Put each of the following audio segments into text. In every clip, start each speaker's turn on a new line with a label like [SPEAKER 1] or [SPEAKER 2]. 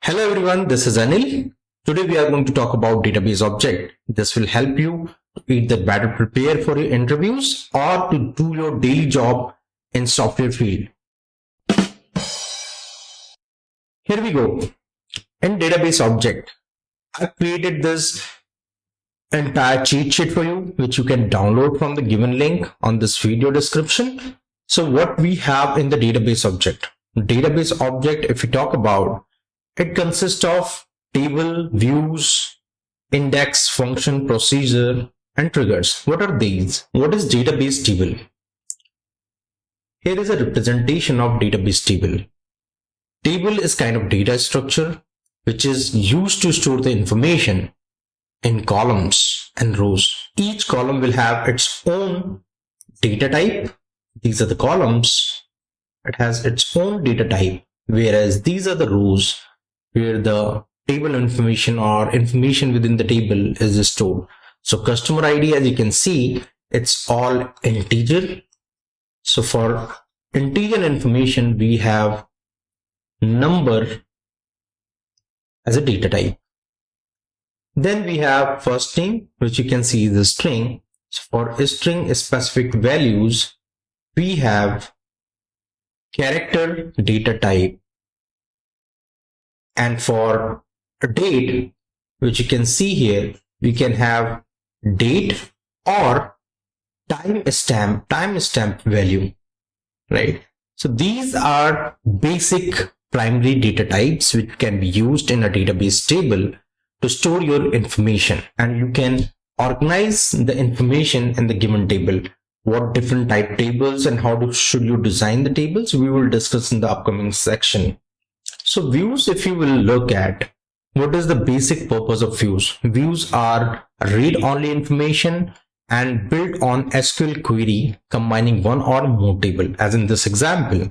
[SPEAKER 1] Hello everyone, this is Anil. Today we are going to talk about database object. This will help you to either better prepare for your interviews or to do your daily job in software field. Here we go. In database object, I've created this entire cheat sheet for you, which you can download from the given link on this video description. So what we have in the database object? Database object, if we talk about, it consists of table, views, index, function, procedure, and triggers. What are these? What is database table? Here is a representation of database table. Table is kind of data structure which is used to store the information in columns and rows. Each column will have its own data type. These are the columns. It has its own data type, whereas these are the rows where the table information or information within the table is stored. So customer ID, as you can see, it's all integer. So for integer information, we have number as a data type. Then we have first name, which you can see is a string. So for a string specific values, we have character data type. And for a date, which you can see here, we can have date or timestamp value, right? So these are basic primary data types which can be used in a database table to store your information, and you can organize the information in the given table. What different type tables and how should you design the tables, we will discuss in the upcoming section. So views, if you will look at, what is the basic purpose of views? Views are read-only information and built on SQL query combining one or more table. As in this example,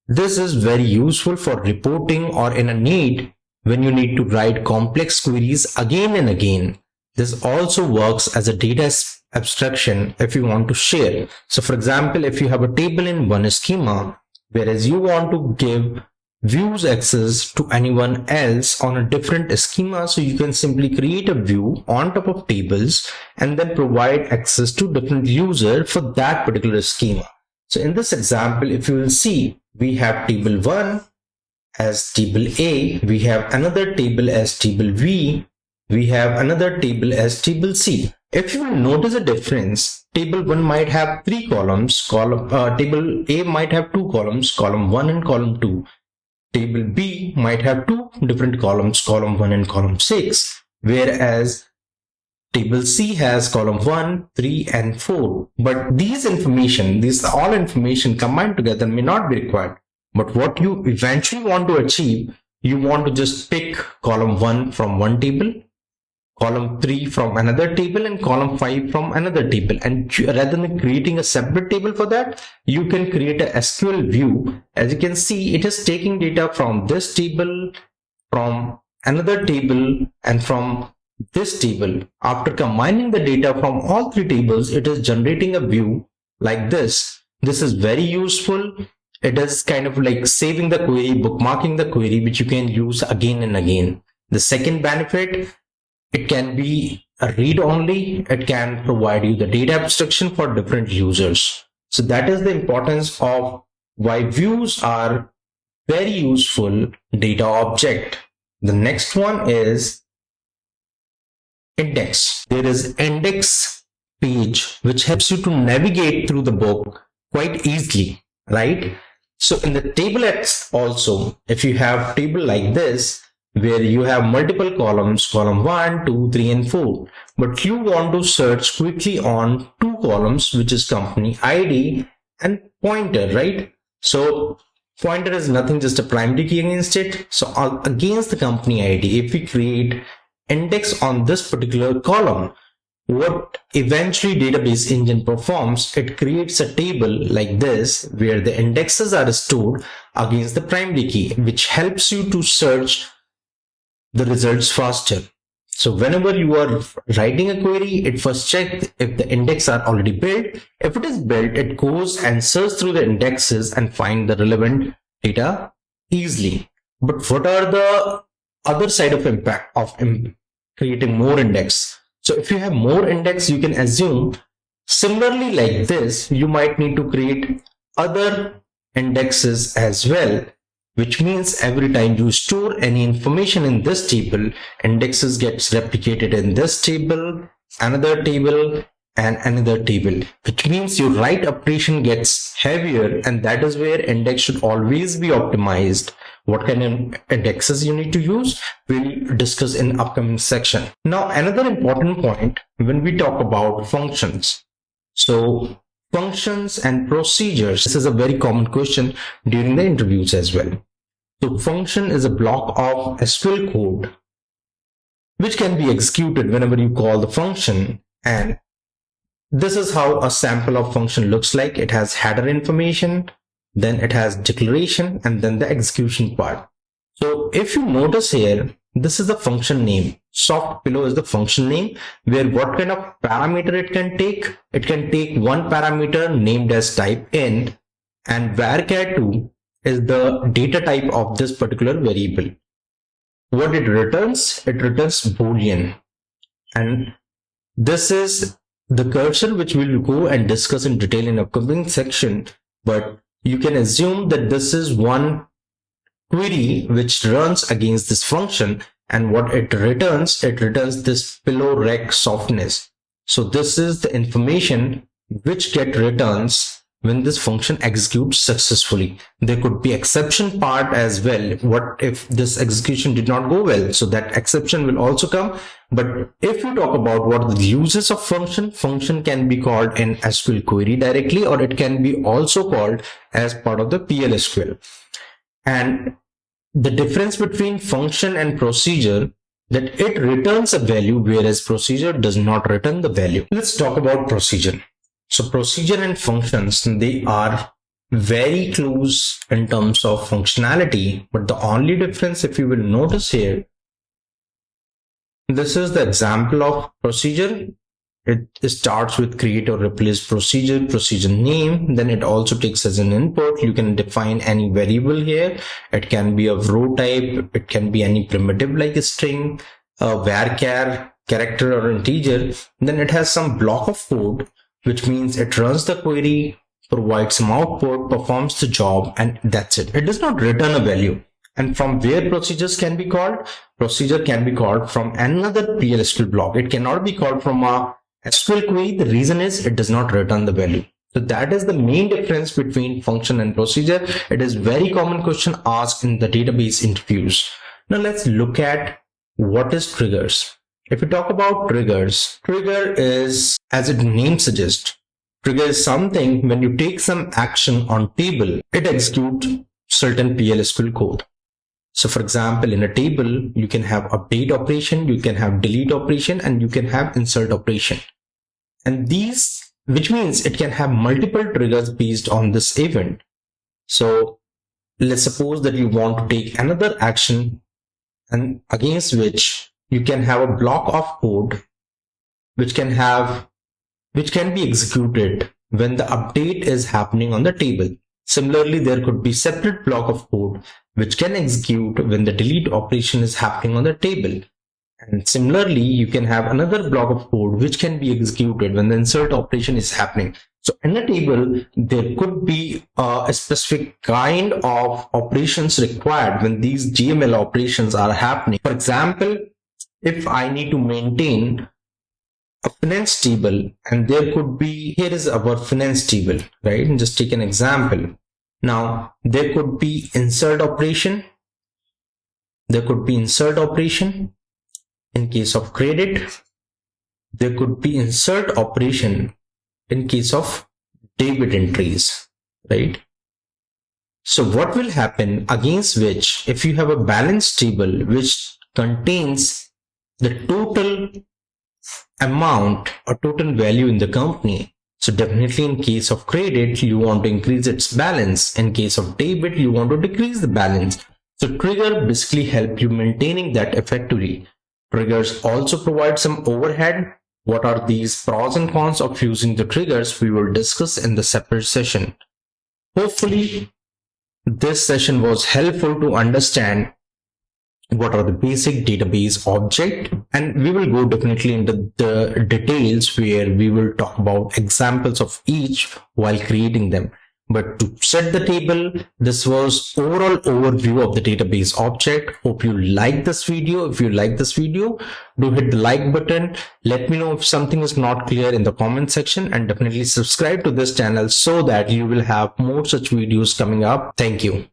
[SPEAKER 1] this is very useful for reporting or in a need when you need to write complex queries again and again. This also works as a data abstraction if you want to share. So for example, if you have a table in one schema, whereas you want to give views access to anyone else on a different schema, so you can simply create a view on top of tables and then provide access to different user for that particular schema. So in this example, if you will see, we have table 1 as table A, we have another table as table V, we have another table as table C. If you will notice a difference, table 1 might have 3 columns, table A might have 2 columns, column 1 and column 2. Table B might have 2 different columns, column 1 and column 6, whereas table C has column 1, 3 and 4. But these all information combined together may not be required. But what you eventually want to achieve, you want to just pick column 1 from one table, column 3 from another table, and column 5 from another table. And rather than creating a separate table for that, you can create a SQL view. As you can see, it is taking data from this table, from another table, and from this table. After combining the data from all 3 tables, it is generating a view like this. This is very useful. It is kind of like saving the query, bookmarking the query, which you can use again and again. The second benefit, it can be a read-only. It can provide you the data abstraction for different users. So that is the importance of why views are very useful data object. The next one is index. There is index page which helps you to navigate through the book quite easily, right? So in the table X also, if you have table like this, where you have multiple columns, column 1, 2, 3 and 4, but you want to search quickly on 2 columns, which is company ID and pointer, right? So pointer is nothing, just a primary key against it. So against the company ID, if we create index on this particular column, what eventually database engine performs, it creates a table like this where the indexes are stored against the primary key, which helps you to search the results faster. So whenever you are writing a query, it first checks if the index are already built. If it is built, it goes and searches through the indexes and find the relevant data easily. But what are the other side of impact of creating more index. So if you have more index, you can assume similarly like this, you might need to create other indexes as well, which means every time you store any information in this table, indexes gets replicated in this table, another table, and another table, which means your write operation gets heavier, and that is where index should always be optimized. What kind of indexes you need to use, we'll discuss in upcoming section. Now, another important point when we talk about functions. So functions and procedures, this is a very common question during the interviews as well. So function is a block of SQL code which can be executed whenever you call the function, and this is how a sample of function looks like. It has header information, then it has declaration, and then the execution part. So if you notice here, this is the function name. Soft pillow is the function name, where what kind of parameter it can take. It can take one parameter named as type int, and varchar2 is the data type of this particular variable. What it returns Boolean, and this is the cursor which we'll go and discuss in detail in upcoming section, but you can assume that this is one query which runs against this function, and what it returns this pillow rec softness. So this is the information which get returns when this function executes successfully. There could be exception part as well. What if this execution did not go well? So that exception will also come. But if you talk about what are the uses of function can be called in SQL query directly, or it can be also called as part of the PL/SQL. And the difference between function and procedure, that it returns a value, whereas procedure does not return the value. Let's talk about procedure. So procedure and functions, they are very close in terms of functionality, but the only difference, if you will notice here, this is the example of procedure. It starts with create or replace procedure name, then it also takes as an input. You can define any variable here. It can be a row type, it can be any primitive like a string, a varchar, character, or integer. Then it has some block of code, which means it runs the query, provides some output, performs the job, and that's it. It does not return a value. And from where procedures can be called? Procedure can be called from another PL/SQL block. It cannot be called from a SQL query. The reason is it does not return the value. So that is the main difference between function and procedure. It is very common question asked in the database interviews. Now let's look at what is triggers. If we talk about triggers, trigger is, as its name suggests, trigger is something when you take some action on table, it executes certain PL/SQL code. So for example, in a table, you can have update operation, you can have delete operation, and you can have insert operation. And these, which means it can have multiple triggers based on this event. So let's suppose that you want to take another action, and against which you can have a block of code which can be executed when the update is happening on the table. Similarly, there could be separate block of code which can execute when the delete operation is happening on the table. And similarly, you can have another block of code which can be executed when the insert operation is happening. So in a table, there could be a specific kind of operations required when these GML operations are happening. For example, if I need to maintain a finance table, and there could be, here is our finance table, right? And just take an example. Now there could be insert operation. There could be insert operation in case of credit. There could be insert operation in case of debit entries, right? So what will happen against which, if you have a balance table which contains the total amount or total value in the company, so definitely in case of credit, you want to increase its balance. In case of debit, you want to decrease the balance. So trigger basically help you maintaining that effectively. Triggers also provide some overhead. What are these pros and cons of using the triggers? We will discuss in the separate session. Hopefully, this session was helpful to understand what are the basic database object, and we will go definitely into the details where we will talk about examples of each while creating them. But to set the table, this was overall overview of the database object. Hope you like this video. If you like this video, do hit the like button. Let me know if something is not clear in the comment section, and definitely subscribe to this channel so that you will have more such videos coming up. Thank you.